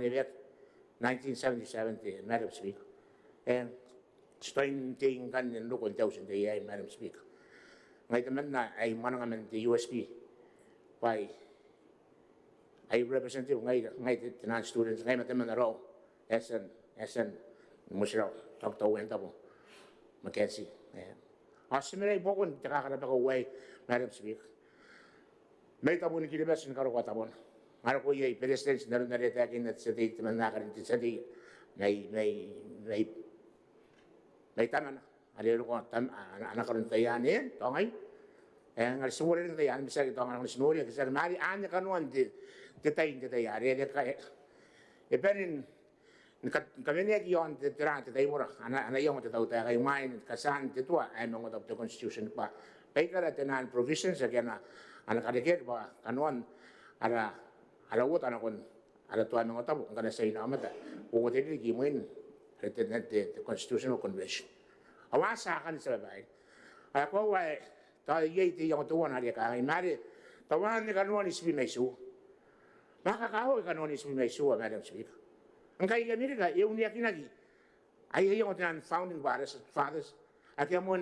event 1977, Madam Speaker. And strain ting kan in local thousand day, Madam Speaker. Ngay naman na ay manangaman the USP by ay representative ngay tinan students ngay naman na raw SN Musraw Dr. Wentabo Mackenzie. Asimilay po kung takakarap ako way, Madam Speaker. May tabo ni Kilibas ng karo katabon. Ngaro ko yung pedestrians na rin naritakin at sa date man nakarintin sa di may tama na. Aliro ko, anak ko rin tayan yan, tongay. Eh, nga sinuri rin tayan, bisa ito nga sinuri, kasi mali, anya ka noon, titayari, perin, kami niya yon, titay mo ra, ana yung titaw tayo kayo main, kasan, titua, ay mga of the Constitution pa. Pagkara tinan provisions, kaya na, anak kadikit pa, kanuan, alawot, anak ko, tuwa mga tabo, ang kanasay na amata, pukutin rin, gimuin, the Constitutional Convention. Awasakan sa babae. Ako ay tayo yiti yung tuwan na ka ay mari. Tawan ni kanuan isbi may su. Makakaho kanuan isbi may su, Madam Speaker. Ang kay gamit ka yung niya kinagi. Ay yung tinan founding fathers. At yung mo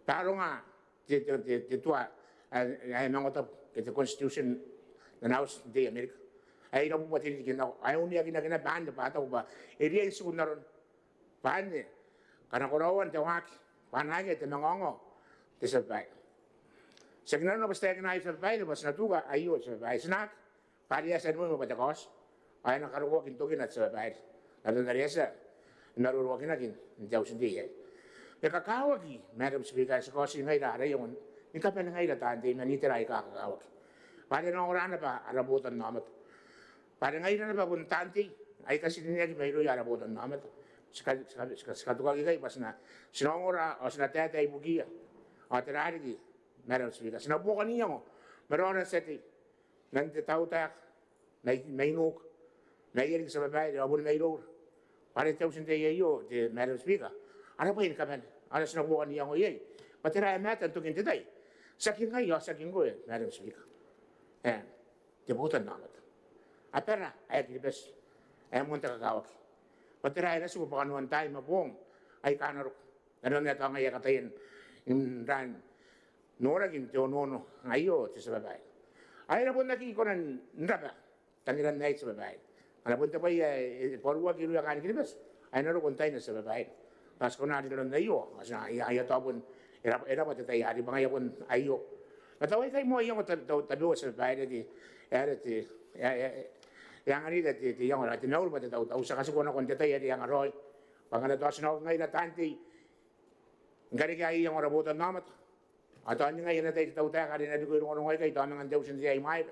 taro nga tituwa ay mga tap the Constitution na naus di Amerika. Ay na po pati ginaw. Ay niya ginaginabahan na pataw ba. Iriya yung na ron. Paano karena korawan tawak panage te mangongo te sabay segna no basta que nai sabay bas natuga ayo sabay snack paria sa mo patakos ay nakaruwa kinto kinat sabay nato nariasa naruwa kinakin jaw sindi ay kakawagi Madam Speaker sa kosi ngai da yung ni kapen ngai da tante manitira ay kakawagi paria no ora na pa arabutan namat paria ngai na ba buntanti ay kasi niya mayro ya arabutan namat Sekatuka kay pas na sinongora o sinatete ay bugia o terarigi Madam Speaker sinabukan niya mo meron na seti nagtitautak may nuk may irig sa babae abon may lor para itaw sinte yayo di Madam Speaker ano pa yun kaman ano sinabukan niya mo yay patira ay matan tukin titay saking kayo saking ko Madam Speaker tibutan namat apera ay kilibes ay munta kakawak Patiray na sa pagkanuan tayo mabong ay kanarok. Ano na ito ang ayakatayin yung ran noragin tiyo nono ngayo sa babae. Ay na po nakiko ng nraba taniran na sa babae. Ano po ito pa porwa kilo yung kanin kinibas ay narokon tayo na sa babae. Tapos kung natin na iyo kasi ayato po era pa tayo hari ba ngayon ayo. Nataway kayo mo yung tabi sa babae yang ani da ti yang ora ti naul ba ta usa kasi ko na kon ta yari yang aroy pangana to asno ngai na tanti ngari kay yang ora botan namat ato ani ngai na ta uta ka na dugo ro ngai kay to ang dew sin ay mai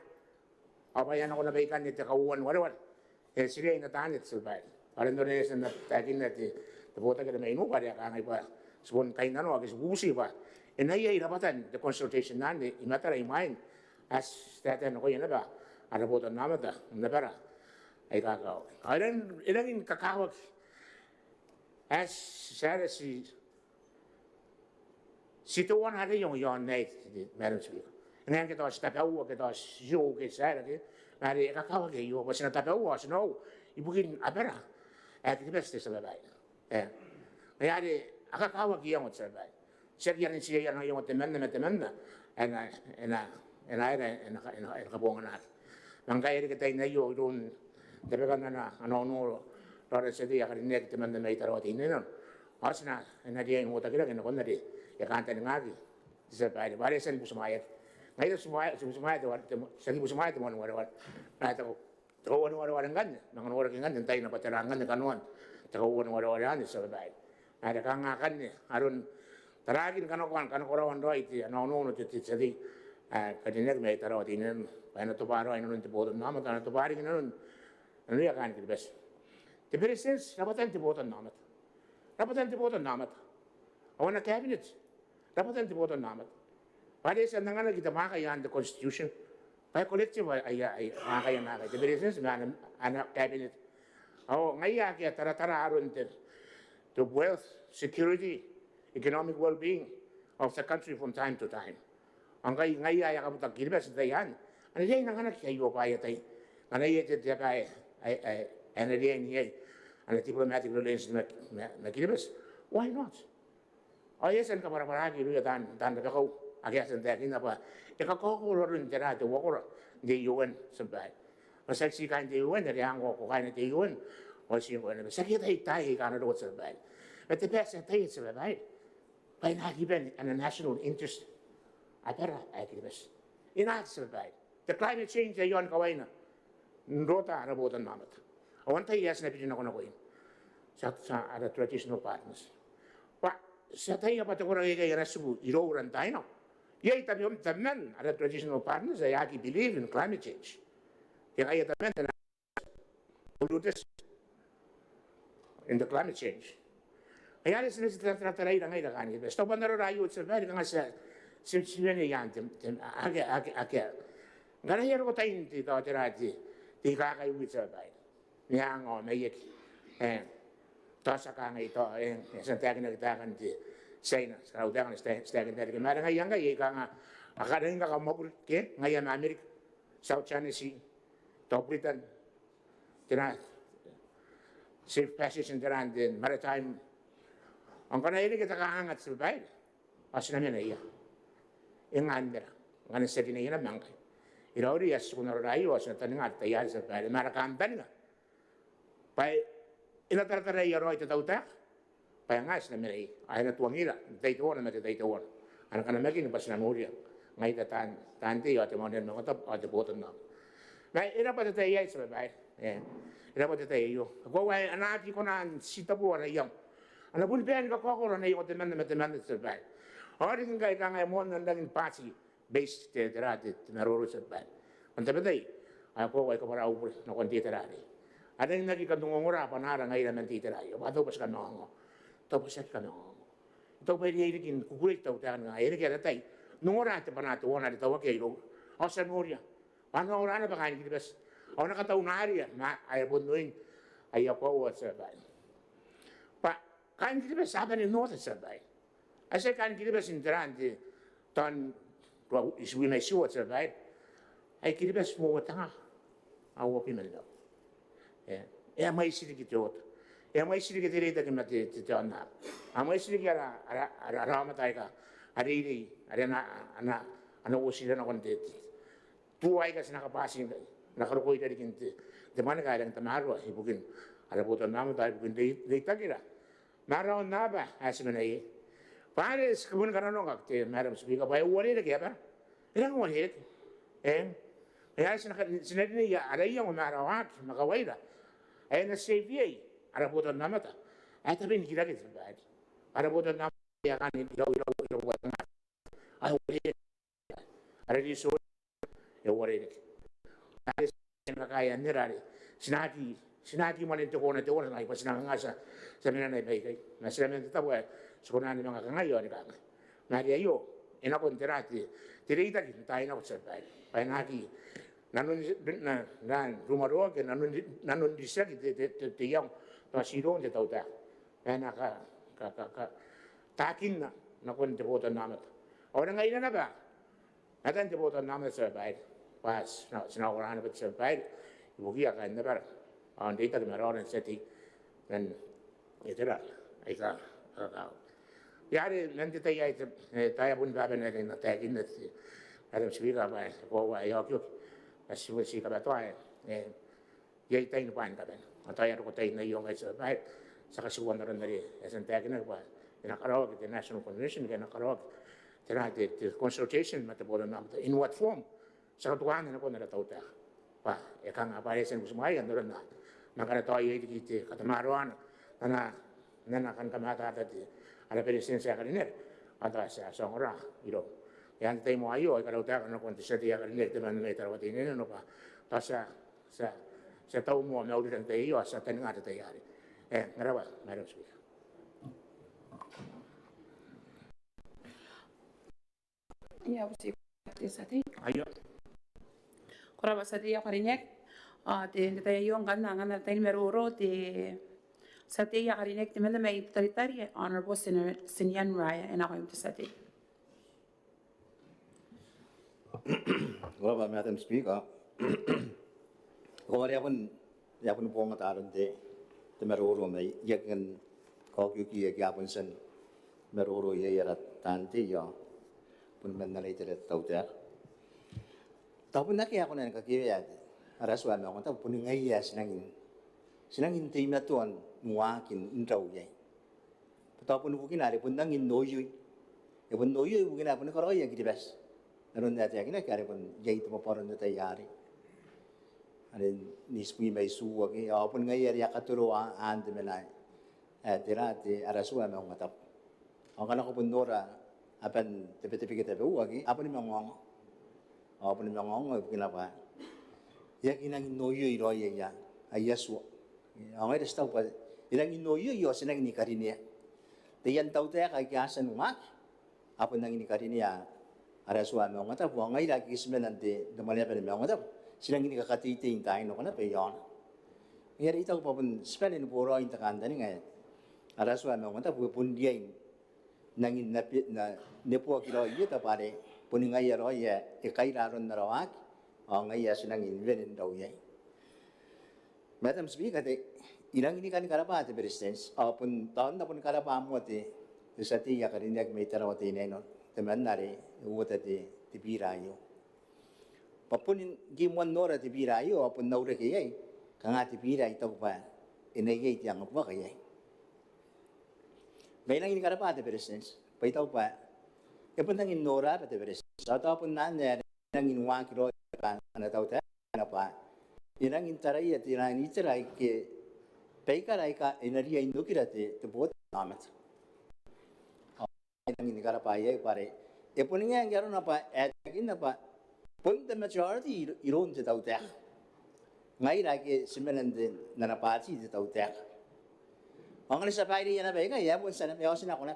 apa yan ako na baikan ni ta kawon wala sire na tanit sulbay para no res na takin na ti bota ka na inu ka ka ngai pa subon kay nano agis busi pa inay ay rapatan the consultation nan imata ay mai as tatan ko yan ba arabutan namat na para ay kakao. Ilang kakawag as sada si tuwan hari yung yon na Madam Speaker. Ngayon kita sa tapaw, kita siyo kay sada kay mari kakawag yung was na tapaw was no ibukin apera at the best sa babae. Kaya di kakawag yung sa babae. Siya siya yung temen na kabungan natin. Mangkaya kita na yo doon dapat na ano para sa dia kan nek teman na itarawat ini non asna na dia yung utak kira kung na di ya kanta ngagi sa bahay bare sa busumayat ngayon sumayat sa busumayat mo wala na to wala ganyan nang wala ganyan tayo na patarangan na kanuan wala sa bahay ada kangakan ni aron taragin kanokuan kanokorawan do iti ano ti sa di kadinek may tarawat ini Ano to paro ay nung tiboton namat ano to pari ganun ano ya kan kilbes the presidents rapatan tiboton namat awan na cabinet rapatan tiboton namat pare sa nangan kita makayan the constitution pa collective ay makayan na the presidents ana cabinet ngaya kaya tara aron the wealth security economic well-being of the country from time to time ang ngaya ya kabutang kilbes dayan ano yan ang anak kayo pa yatay. Ano yan and again, and the diplomatic relations makilibus. Why not? Oh yes, and kamaragi lu dan the kau agas and that in apa. Eka kau orang jera tu wakor di UN sampai. Pasal si kan di UN dari angko ko kan di UN. Was you when sakit ay tayo kan ro sampai. But the best thing is sampai. By not even a national interest. Adara akilibus. Ina sampai. The climate change ay yon kawaina. Nrota arabutan mamat. Awanta yes na pidin ako na ko yun. Sa other traditional partners. But sa tayo pa ito ko rin kaya rasubu, iroran tayo no. Yay tabi taman other traditional partners ay aki believe in climate change. Kaya taman na polluted in the climate change. Kaya rin sila trataray na ngayon kanin. Basta pa nararayo sa bari nga sa simsiyan yan. Ake. Ganahiro ko tayo dito tirati. Di kakaiwit sa bari. Niya nga may yaki. Tosa ka nga ito, isang tayo nagtakan di China, sa raudakan stagan tayo. Mara nga yan nga, nga, akadahin ka kamapul, ngayon Amerika, South China Sea, Toplitan, safe passage in Tiran, din, maritime. Ang kanayari kita kaangat sa babae, kasi namin na iya. Yung andera, nga nasa kinaya na bangkay. Irauri, as kung nararayo, as natanungat, tayo sa babae, marakantan nga. Pai, inatartaray yaro ito tautak. Payangas na may ay natuwangila. Dito na may dito na. Ano ka na maging pas na muriya. Ngay tanti yo ate mo den mga tap ate boton na. May ira pa tayo ay sa babae. Ira pa tayo. Ako ay anati ko na sita po na iyang. Ano pun ben ka ko na iyo teman sa babae. Ori nga ka nga mo nang naging pasi based te terate naroro sa babae. Anta ba tay? Ako ay ko para upol na konti terate. Ada yang lagi kadungongora panara ngai na mentira yo bato pas kanongo to pas kanongo to pa ri kin kukulit to tan ngai ri kaya tai nungora te panato ona de tawa ke ro osa moria pano ora na pakai kibas ona kata unaria ma ay bondoin ay ako wa sa bai pa kan kibas saben no sa bai ase kan kibas intrante tan ro iswi na siwa sa bai ay kibas mo tanga awo pinalo. Mai sedikit jod. Mai sedikit ini tak kena terjana. Mai sedikit ada ramai taika. Ada ini, ada anak usia nak konten. Tu aika sih nak pasin, nak kerukui dari kinte. Di mana kaya yang temaru, bukan ada bukan nama tapi bukan di tak kira. Marau napa asmenai. Paris kebun kanan nongak te, madam speaker, bayar uang ini apa? Ini uang ini. Ya sinadini ya ada yang marawak makawai dah. Ay na safety ada buatan nama ta. Ay tapi kita kita sebab ada buatan nama ya kan ilo buat nama. Ay wali ada di so ya wali. Ada kaya nirari sinati manin to kona to na ipas na ngasa sa mina na ibay kay. Na sila men tatawa sukuna ni mga kangayo ni kang. Na dia yo ina kontrati. Tirita kita ina ko sa bay. Ay naki nanun rumah doang ke nanun disa kita yang masiro je tahu tak, nak takin nak pun jebotan nama tu. Orang lain apa? Nanti jebotan nama sebaik, pas senang orang itu sebaik, ibu kia kan nebar, anda itu kemarau dan seti dan itu lah, itu kau. Ya nanti tanya pun bapak nanti nak takin nanti, ada sebila apa, bawa ayok asal si kabatwa yai tayo pan kaban atay ko tayo na yung sa bay sa kasuwan na rin dari asan tayo na ba inakarog the national convention inakarog tinahat the consultation matabolan na in what form sa katuan na ko na tawta pa ekang aparesen musmay ano rin na magana tayo iti katamaruan na kan kamata ati ala presidency kaniner ata sa songora iro yang tayo mo ayo kalau tayo ano kung sa tiya kaniner teman na itarawati nino no pa sa tahu mo may ulit ang tayo sa tanong ata tayo ari ngarawa madam speaker. Ya usi sati Ayo kora sati ya karinek de tayo yung ngana tayo meruro de sati ya karinek de mele may tari honorable senator Sinyan Raya and ako yung sati. Well, Madam Speaker, kung pun yapun ponga taron te meroro mai yakin kokyuki ya yapun sen meroro ya yarat tanti ya pun menalai tere tauta tapun nak ya kunan ka kiya araswa me ngota pun ngai ya sinangin timna tuan muakin intrau ya tapun bukin ari pun nangin noyu ya pun noyu bukin apun karo ya gidibas naron da ya kina kare pun jai tu paparon da tayari ane nispi mai su ake apun ngai ya katuro ande melai tirate araswa me ngota angkana ko pun nora apan tepi-tepi kita beru lagi apa ni mengong kenapa ya kinang noyo iro ya ayasu angai res tau pa inang noyo yo senang ni karinia tiyan tau te kai kiasan umak apa nang ni karinia ara suami mengong ta bu angai lagi sebenante demalia pa mengong ta senang ni kakati ting tai no kana pe yon ya ri tau pa pun spelin boro intakan tani ngai ara suami mengong ta bu pun dia nangin na nepo kilo iya ta pare puni ngai ro ya e kai raron na rawak ngai ya sinangin venin daw ya madam speaker te ilang ini kan karapa te presence pun taon na pun karapa mo te sati ya karin yak may tarawate neno te manare uta te birayo papun gimwan nora te birayo pun naure kay kanga te biray ta pa inay yang pa kay may nang ini karapa te presence paitaw pa e pun nang inora pa te presence sa ta pun nan nang inwa kilo kan ana taw ta ana pa inang intaray at inang itaray ke paikaray ka inaria indukira te bot namat nang ini karapa ye pare e pun nga ngaro na pa at kin na pa pun the majority iron te taw ta ngai ra ke simelan din na napati te taw ta ang sa pairi na ba ya pun sana ya sina ko na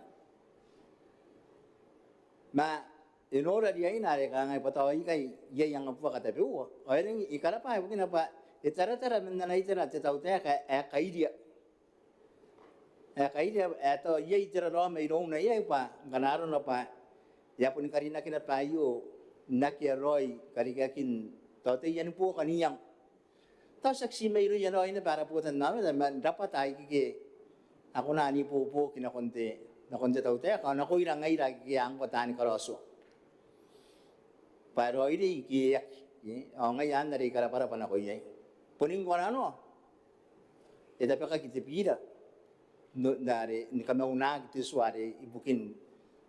ma inora dia ina re ka ngai pataw kai ye yang apa kata pe o ring ikara pa bukin apa itara men na itara te taw ta ka kai dia to ye itara ro me ro na ye pa ganaro na pa ya pun karina kina payo nakia roi karikakin to te yan po kaniyang ta saksi me ro yan roi na para po tan na dapat ay ki ako na ni po kinakonte na konti tau te ka na ko ira ngai ra ki ang patani karoso pero iri ki ngai an ri kara para pana ko ye puning ko ano eda pa ka ki te pira no dare ni kama una ki suare ibukin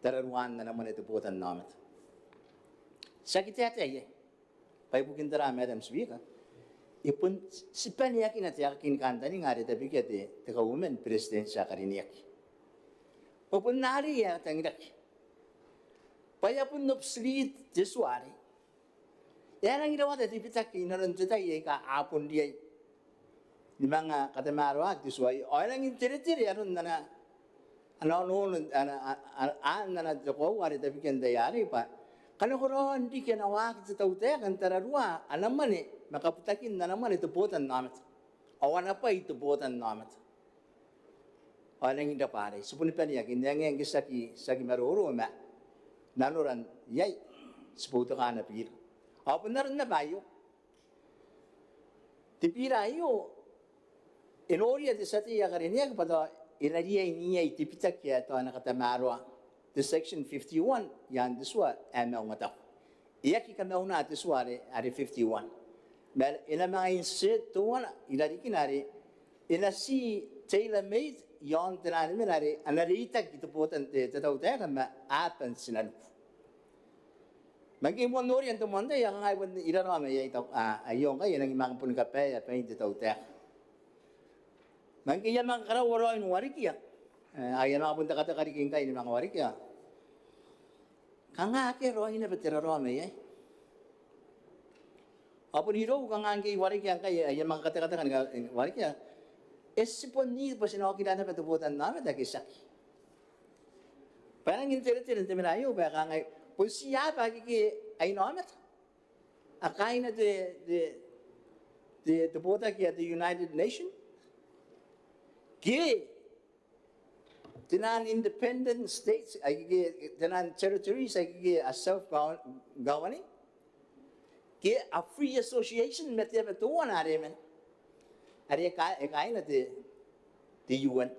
tararuan na naman ito putan namat sakit ate ye pa ibukin tara madam speaker ipun sipan yakin at yakin kanta ni ngari tapi kete te ka women president sa kariniyak Pupun nari ya tangdak. Paya pun nupslit jesuari. Ya nang irawa tadi pitak inaron kita ye ka apun dia. Di mga katamarwa jesuai. Orang yang ciri-ciri aron nana ano nana joko wari tapi kan dayari pa. Kalau koron di kena wak taute kan tararua anamane makaputakin nanaman itu potan namat. Awan apa itu potan namat. Orang yang dapat, sepuluh peniak ini yang saki meroro mak, nanuran yai sepuluh kan apir. Apa naran na bayo? Tipira yo, enoria di sati ya karena kepada ilaria ini yai tipitak ya tu anak kata marwa. The section 51 yang disua emang mata. Ia kita mau na disua ada 51. Bel ina mga insit tuan ilari kinari ina si tailor made yon tenan menari anarita kita potan te tahu te kan apan sinan magi mo nori anto monde yang ngai pun ira rame ya itu ayong kai nang imang pun kape ya pe te tahu te magi yang mang kara woro in warikia ayan pun ta kata kari king kai ni mang warikia kanga ke ro ina betera rame ya apun hiro kanga ngi warikia kai ayan mang kata kan warikia Esipon ni pa sinokila na patuputan namin dahil saki. Parang intere-tere menayo ba kangay pun siya pa kiki ay namin. Akay na the puta kaya the United Nations. Ki tinan independent states ay kiki tinan territories ay kiki a self-governing. Ki a free association met ya patuan na rin. Ari kain na ti UN.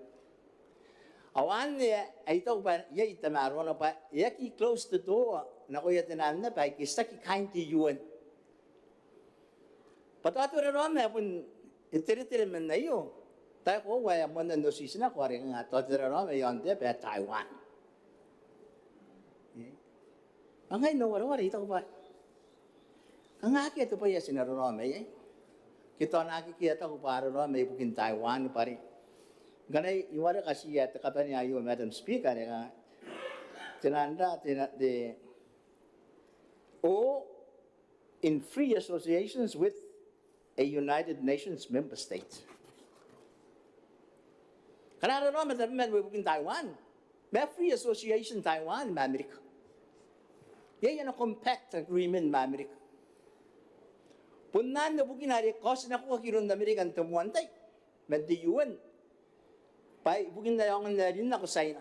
Awan niya, ay ito pa, ya itamaro na pa, ya ki close the door, na kuya tinan na pa, kista ki kain ti UN. Patato rin naman, pun itiri-tiri man na iyo. Tayo ko, waya mo na nosis na, kuwari nga, tato rin naman, yon de, pa Taiwan. Ang ngayon, no, wari, ito pa. Ang aki, ito pa, ya sinaro naman, kita nakikita ko para naman, may bukin Taiwan, pari. Ganay, iwara kasi at kata niya yung Madam Speaker, tinanda, in free associations with a United Nations member state. Kanara naman, may bukin Taiwan. May free association Taiwan, Amerika. Yan ang compact agreement, Amerika. Punan na bukin hari, kasi nakuha kiron na Amerikan tumuantay. Madi UN. Pai bukin na yung rin ako sa ina.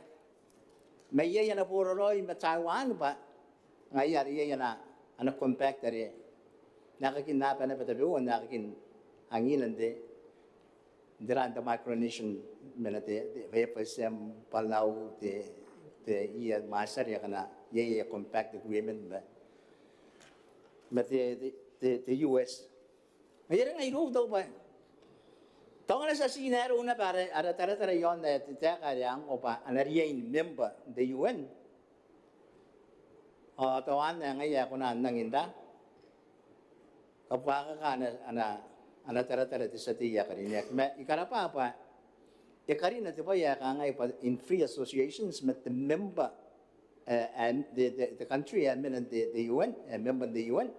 May yan na puro roy, Taiwan pa. Ngayon, yan na, anak compact rin. Nakakinapan na patabiwan, nakakinangilan de. Diran the Micronesian minute, VFSM Palau, the master, yakana, compact agreement. But the US. Ngayon nga iruh daw ba? Tawa na sa sinero na para tara yon na titeka yang opa anariyan member the UN. Tawan na ngayon ako na nanginda. Kapag ka ana tara sa tiya karinya. Ikarapa pa. Ikarin na tiba ya ka ngay in free associations with the member and the country and the UN, member the UN.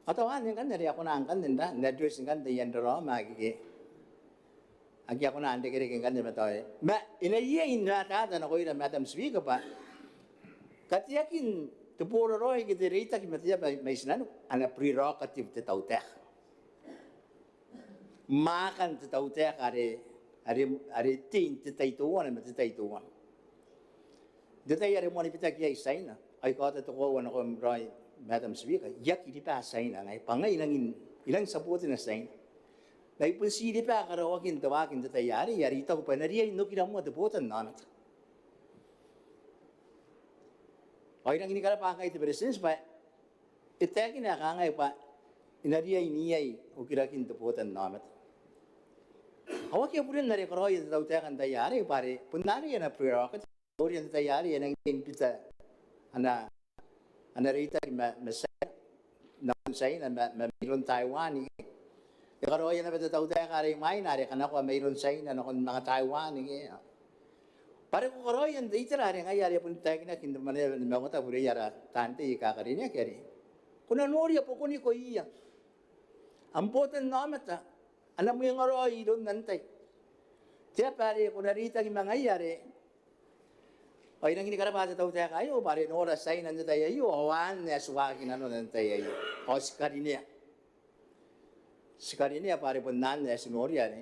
Atawan yung kan dari ako na angkan din da, na-address yung kan di yan daro, magiging. Agi ako na andi kiri kan di matoy. Ma inayin na tada na ko ina Madam Speaker pa. Katiyakin tupuro roy kiti rita ki matiya may sinano ana prerogative te tautek. Makan te tautek are tin te taituan na te taituan. Dito yari mo ni pita kiya isaina. Ay ko ta to ko na ko roy Madam Speaker, yak di pa sign ang pangay ilang saputin na sign. Dahil po sili pa karawakin tawakin ta tayari, yari ito pa nariya no kira mo taputan namin. O ilang inikara pa kay Presidents pa, itekin na kangay pa, inariya iniyay o kirakin taputan namin. Hawak yung po rin nariya karoy ta tawakan tayari, pare, punari yan na prerogative, oriyan tayari yan ang impita, anarita masaya na say na mayroon Taiwan ikaroy na betataw tayo kari may nari kana ko mayroon say na nakon mga Taiwan pare ko karoy yan dito rari nga yari pun tayo na kinda man na mga ta puri yara tante ikakari niya kari kuna nori po kuni ko iya ampotan namata alam mo yung karoy doon nantay tiya pare ko narita ki mga yari o inang ini karapasa tau tayo kayo, pare no oras tayo nandiyo tayo ayo, awan na suwakin ano nandiyo ayo. O sikarinia. Sikarinia pare pun nan na sinorya ni.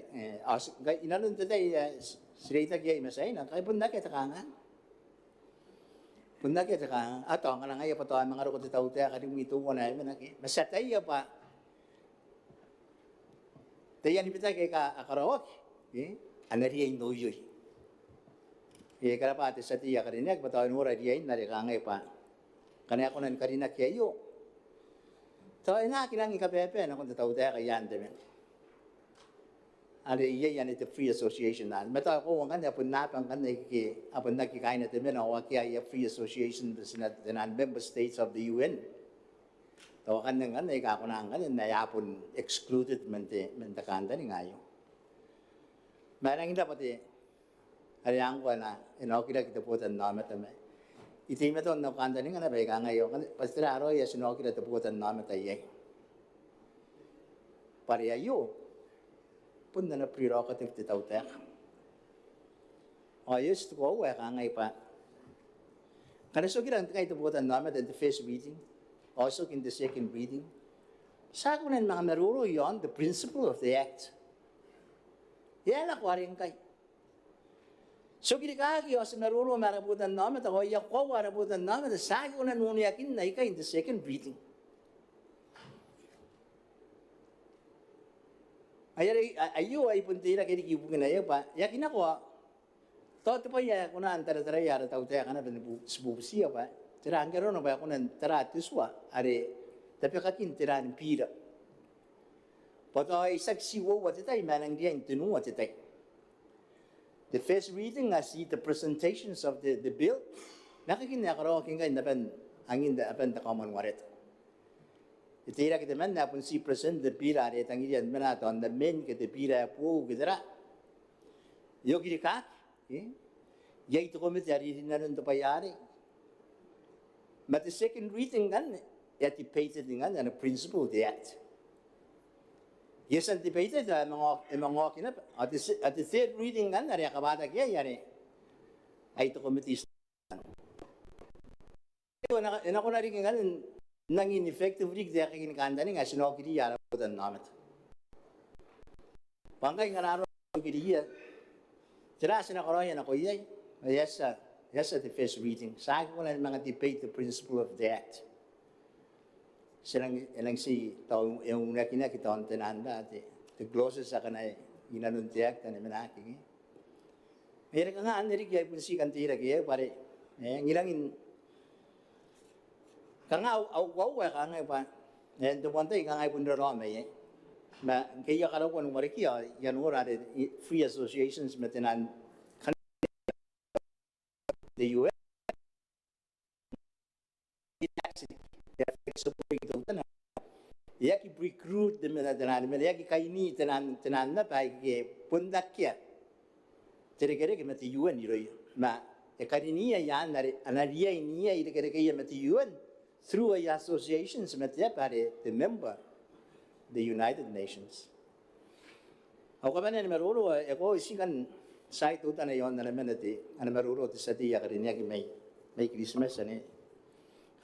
Inanon tayo sirita kaya imasay na, kaya pun na kita kangan. Pun na kita kangan. Ato ang kanang ayo pa to ang mga rukot tau tayo kading mituwa na yun. Masatay pa. Tayo ni pita kaya akarawak. Anariya yung doyoy. Kaya pati sa tiya karinak, batawan mo radiyain, narikangay pa. Kanya ako nan karinak kayo. So, ina, kinang ikapepe, na kung tataw tayo kayan, diba? Ano, iya yan ito free association na. Mata ako, ang kanya, punapang kanya, apun nakikain na diba, na kaya iya free association sa non-member states of the UN. So, kanyang kanya, ako na ang kanya, na yapon excluded mentakanda ni ngayon. Mayroon hindi pati, Ariang ko na, kita po tan namin tamay. Itim ito, nakanda ni nga na beka ngayon. Pastraro, yes, kita po tan namin tayo. Pariyayo, punta na prerogative ti tautek. O, yes, ko, ka ngay pa. Kada so kita ito po tan namin at the first reading, also in the second reading. Sa ako na mga maruro yon, the principle of the act. Yan ako rin kay. So kinikaki o sa maruro marabutan namin, ako yakwa marabutan namin, sa ako na nuniyakin na ika in the second reading. ayo ay puntira kini kibukin ayo pa. Yakin ako. Toto pa ya kuna antara ya tahu teh kana ben sebu sia pa. Tira angkero no ba kuna tira tiswa are tapi kakin tira ni pira. Poto isak si wo wa tetai manang dia intinu wa tetai. The first reading I see the presentations of the bill. Nakakin na karo kinga indapan angin da apan ta common waret. Itira kita mana pun si present the pira are tangian mana ton the men ke the pira pu gidra. Yo kiri ka. Yai to komit yari nanon to payari. But the second reading kan anticipated dengan and a principle the act. Yes, anticipated mga kina at the third reading kan ari akabata kaya yari. Ay to komit is. Ena ko na rin kan nang ineffective rig dia kakin kandani nga sino kiri yara dan namet. Pangkay nga naro kiri ya. Tira sina koroya na ko yai. Yes, at the first reading. Sa ko na mga debate the principle of the act. Silang si tao yung nakina kita on tenanda the glosses sa kana inanun the act na manaki. Mayroon ka nga aniri kaya pun si kantira kaya pare ngilangin kanga au kanga pa and the one thing kanga pun ro me ma kaya karo ko numari kia yan ora de free associations metenan the US ya ki recruit de metenan me ya ki kaini tenan na pa ke pundakia tere-tere ke meti UN iro ma e karinia ya anaria inia ire ke meti UN through a associations met the member the United Nations. Ako ba na maruro ako isikan site utan ayon na menati ana maruro ti sati ya karinya ki may Christmas ani.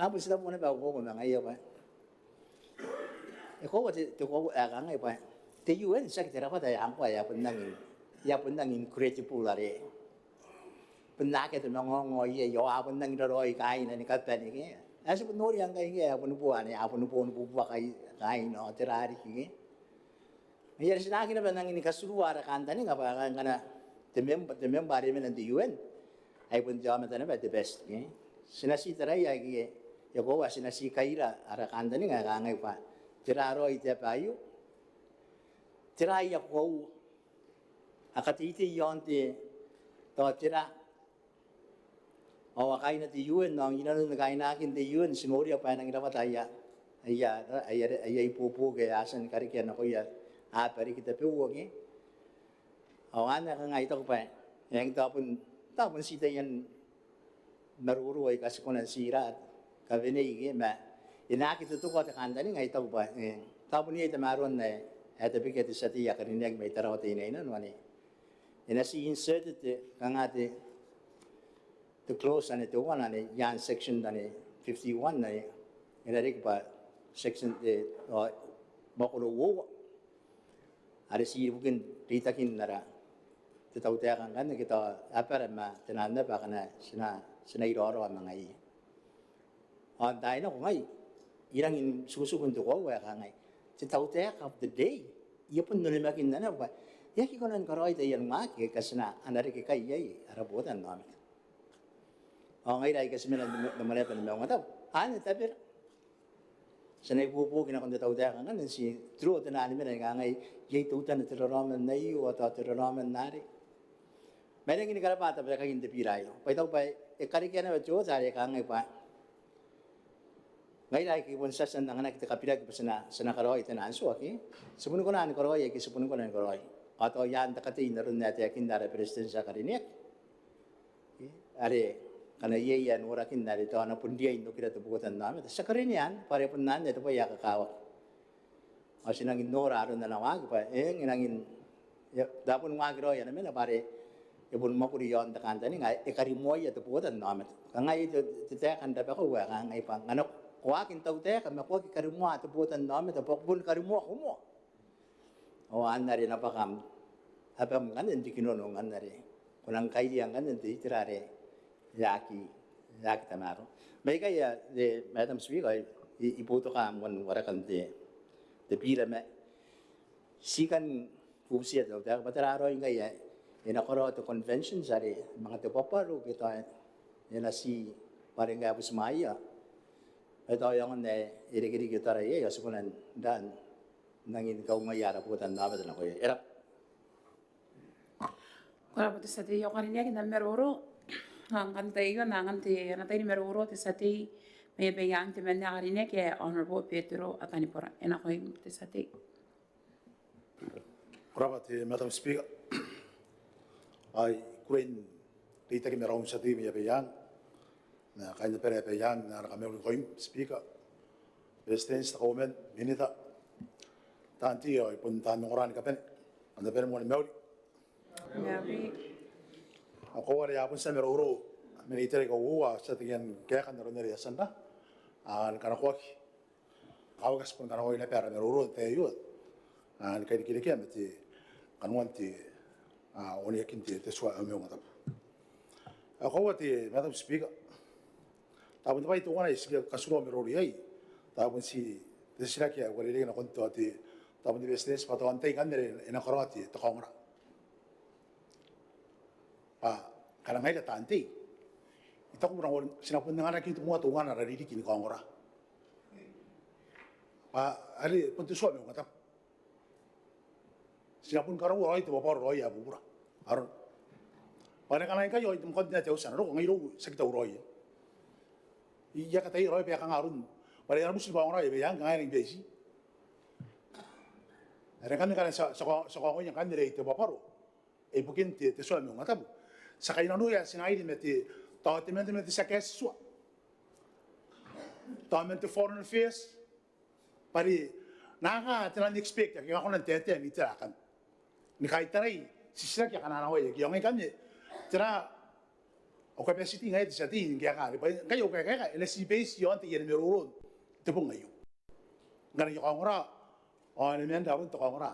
Apo sila mo na ba ko na ngayo ba. Ako wa ti ko aga ngai ba. Ti UN secretary pa tayo ang ya punang incredible are. Punake to ngo ye yo apun nang roi kai na ni ka pa ni. Asi pun nori ang kaya apun buwan ya apun buwa kai no terari ki. Mayar sinaki na banang ini kasuruara kanta ni ngapa kana the member are men the UN. Ay pun jama tana ba the best ki. Sinasi tarai ya ki ya ko sinasi kaira ara kanta ni nga ngai pa. Tiraro ite payu. Tirai ya ko akatiti yonte to tira o kain at UN nang inano na kain nakin the UN sinuri pa nang dapat ay pupu kaya asan karikyan ako ya pari kita piwagi o ana ka nga ito pa yang tapon sita yan naruruay kasi ko ng sira kavinay ma inakit ito ko at kandani nga ito pa tapon niya itamaron na at bigyan sa tiya karinig may tarawatay na ino wani inasi inserted kangate to close and to one and yan section and 51 na inarik pa section bakuro wo ada si bukan ritakin nara tetaw tayakan kan kita apa ma tenanda pa kana sina iroro mga i on dai no ngai irang susukun to ko wa ka ngai tetaw tayak of the day iya pun nulimakin na ba yaki konan karoy tayan ma ke kasna anari ke kai yai arabotan no o ngay dai kasi mena namale pa naman ngataw ano tapir sanay pupu kina kon tataw ta kan si true ta nani mena ngay yai tutan na ramen na iyo at ramen nari mena kini kala pata pa kagin pirayo pa itaw pa e kari kena ba jo sare ka ngay pa ngay dai ki pun sasan nang anak kita kapira ki sana karoy ta nanso aki subun ko na ni karoy ki subun ko na ni karoy ato yan takati naron natin akin dara president sa karinek are kana yeyan urakin na dito ana pun dia indo kita tubutan namin sa karinian pare pun nan ito pa yakakawa o sinangin nora aron na nawag pa inangin dapon magro yan namin pare ibon mo kuri yon takanta ni nga ikarimoy ito tubutan namin kanga ito titekan dapat ko wa kanga ipang ano kuwakin tawte kama ko karimo tubutan namin to pokbun karimo ko mo o anari napakam apam kan hindi kinonong anari kunang kaiyang kan hindi tirare Yaki tamaro. May kaya Madam Speaker, iputo ka mo wala kan de pira me sikan kusia daw ta patararo ngay ina koro to convention sari mga to paparu kita ina si pare nga bus maya ito yung ne iri-iri kita ray yasukunan dan nangin kau ngayara putan na ba na ko era Kora po sa tiyo karinya kita meruro ang kantayo na kanti na tayo meruro sa ti may bayang ti mena karinya kaya Honorable Pedro Atanipora ina ko yung sa ti. Honorable Madam Speaker, ay kurin dito kami merong sa ti may bayang na kanya pere bayang na kami ko yung Speaker. Presidents na comment minita tanti ay punta nung oran ka pen anda pere mo ni Mauri. Nabi Ako wala yapon sa meruro minita ko uwa sa tingin kaya kan ron nila sanda an kana ko kawagas pun kana ko ina pera meruro te yun an kay dikili mati kanwanti oni yakinti te swa ame ngata ako wati Madam Speaker tapos pa ito kana isga kasulo meruro yai tapos si desira kaya wala rin na konto ati tapos di business pato antay kan nila ina karati to kongra karang ay tatante ito ko kurang sinapun nga na kinto mo atungan na rarili kini kongora ali punto suami mo kata sinapun karang wala ito bapor roy abu pura aron para kanay kayo ito mo na tayo sana ro ngayon sakit roy iya katay roy pa kang aron para yan musul kongora ibe yang ngayon ng besi ara kan sa ko yung kan ito bapor bukin te suami mo kata sa kayo nanuya sinaidi meti tawatimento meti sa keswa tawatimento foreign affairs pari naka tinan expect kaya ako nang tete ni tirakan ni kahit taray sisira kaya kanana hoy kaya ngayon kami tira o capacity ngayon sa tin kaya kayo kaya LSC base yon ti yan meron ito po ngayon ngayon yung kongora o naman daw ito kongora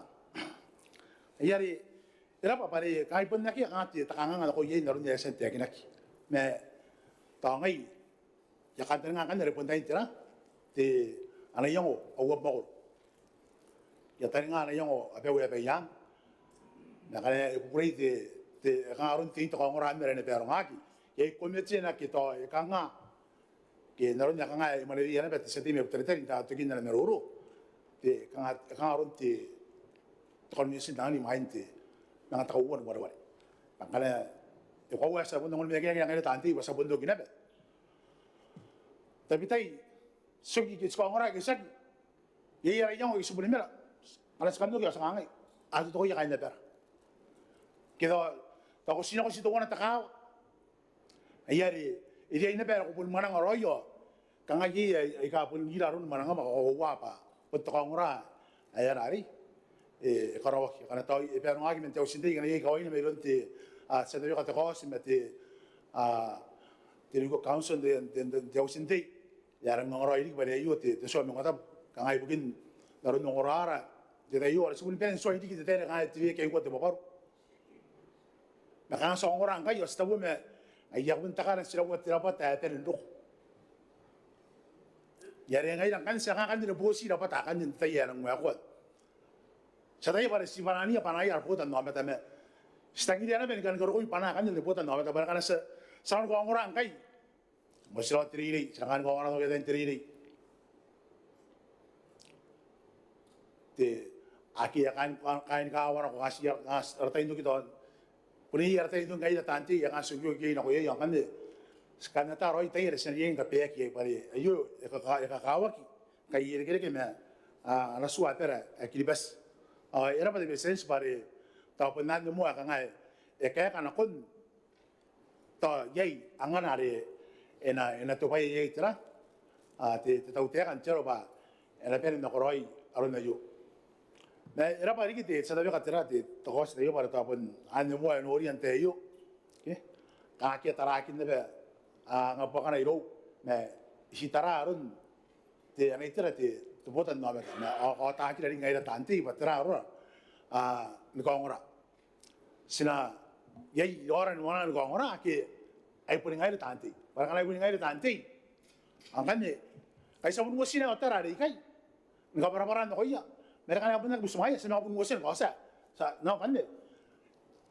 ayari ira pa pare kahit pun naki angati takangan ako yun naroon niya sa tiyak naki me tangay yakan nga kan repon tayo tira ti ano yung awab mo yatan nga ano yung apewe yang na kaya ipupuri ti karon ti to kong ran mere pero ngaki ye komite na kito kanga ke naroon niya kanga mali yan bet sa ti me putere ta to kin na meruro ti kanga karon ti komite na ni mainte mga takauan wala. Pangkala ikaw sa bundong may kaya ngayon tanti sa bundong ginabe. Tapi tay sugi kits ko ngora kisag. Iya yang ko isubulin mera. Alas kando kaya sa ngay. Ato to kaya na pera. Kito ta ko sino ko sito ko na takaw. Ayari iya ina pera ko pun manang royo. Kangagi ay kapun gilaron manang makakuha pa. Punto ko ngora. Ayari karawak kana taw pero ngagi men taw sindi kana ye kawin meron ti sa tayo katakos mati tiligo council de taw sindi yaran ng oray ba reyo ti so mo ngata kangay bugin naron ng orara de reyo ala subul pen so hindi kita tere kana ti kay ko te bokor nakang so orang kayo sa tawo me ay yakun takaran sila wat dapat taten ndok yari ngay lang kan sa kan de bosi dapat akan din tayaran mo ako sa tayo para si Panania panay arputan no ametame stang dia na ben kan ko panakan ni liputan no ametame kana sa ko orang kay mo sila triri sangan ko orang no kaya triri te aki akan kain kawan ko kasi artay ndo kito puni artay ndo kay tanti yang asugyo kay na ko yang kan skana ta roy tayo sa yang ka peki pare ayo kakawaki kay ire kay me ala suwa pera akilibas era pa de sense pare ta penan mo ka nga kaya kana kon ta yai anganare ena to pai yai tra te ta utea kan chero ba era pen no koroi aron na yo na era pa rikite sa dabi ka tra te to hos de yo para ta pon an mo en oriente yo ke ka ke tarakin de nga pa kana iro na sitara aron te anai tra te to botan no na o ta ki ring ngai tanti patra ro ni kongora sina yai oran wana ni kongora ke ai puning ngai tanti para kana puning ngai tanti angkan ni kai sa mun sina otara ri kai nga para no ya mereka na pun gusto maya sina pun wasir ko sa no kan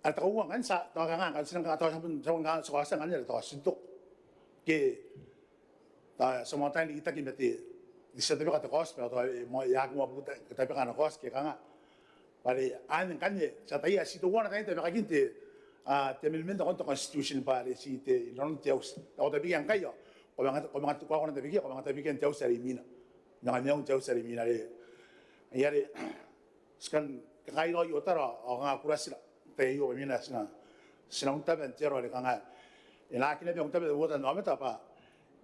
at ko kan sa to kan sinang ka to sa sa kan to sintok ke ta semontan kita kimeti di sa tabi ka kos pero to mo yak mo buta tabi ka na kos ke kan pare an kan sa tayo si to wana tayo tabi ka kinti te milmento konto constitution pare si te non teus to tabi yang kayo ko mga ko na tabi ko mga tabi kan teus sa rimina na nga teus sa rimina le yare skan kairo yotara o nga kurasila tayo mina sina unta bentero le kanga ina kine be unta be wota no meta pa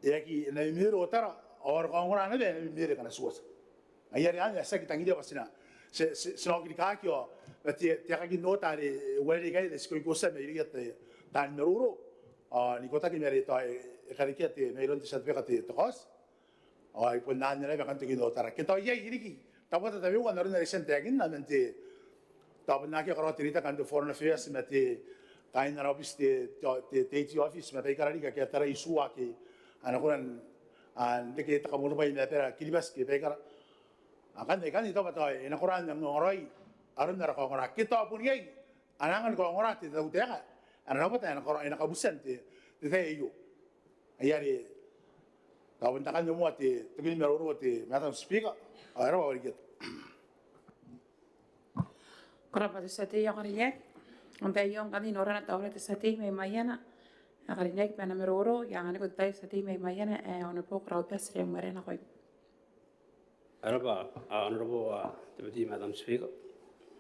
ki na miro otara or kongora na be mire kana suos ayari anya sa kitangi de pasina se no kikakio te ka ki nota re wele ga de sko ko sa me ri te tan meruro ni kota ki mere to e karikete me ron te sa be ka te tos o ai pun nan ne be kan te ki nota ke to ye iri ki tapos tabi ko na rin recente agin na mente tapos na ki karo tirita kan to foreign affairs mete kain na office te office mete karari ka ke tara isua ki ana kuran an de ke ta kamu ba ina pera kilibas ke pe kara akan de kan ito ba to ina kuran ng ngoroi aron na ko ngora kita pun ye anangan ko ngora te ta uteka ana ba ta ina kabusan te iyo ayari tapos ta kan mo te tugin meruro te madam speaker ara ba ri Korapa sa tiya karinyek. Ang tayo yung kanino rin at tawag sa tiya may mayana. Karinyek pa na meruro. Yang ano ko tayo sa tiya may mayana. Ano po korapa sa tiya mo rin ako. Honorable Deputy Madam Speaker.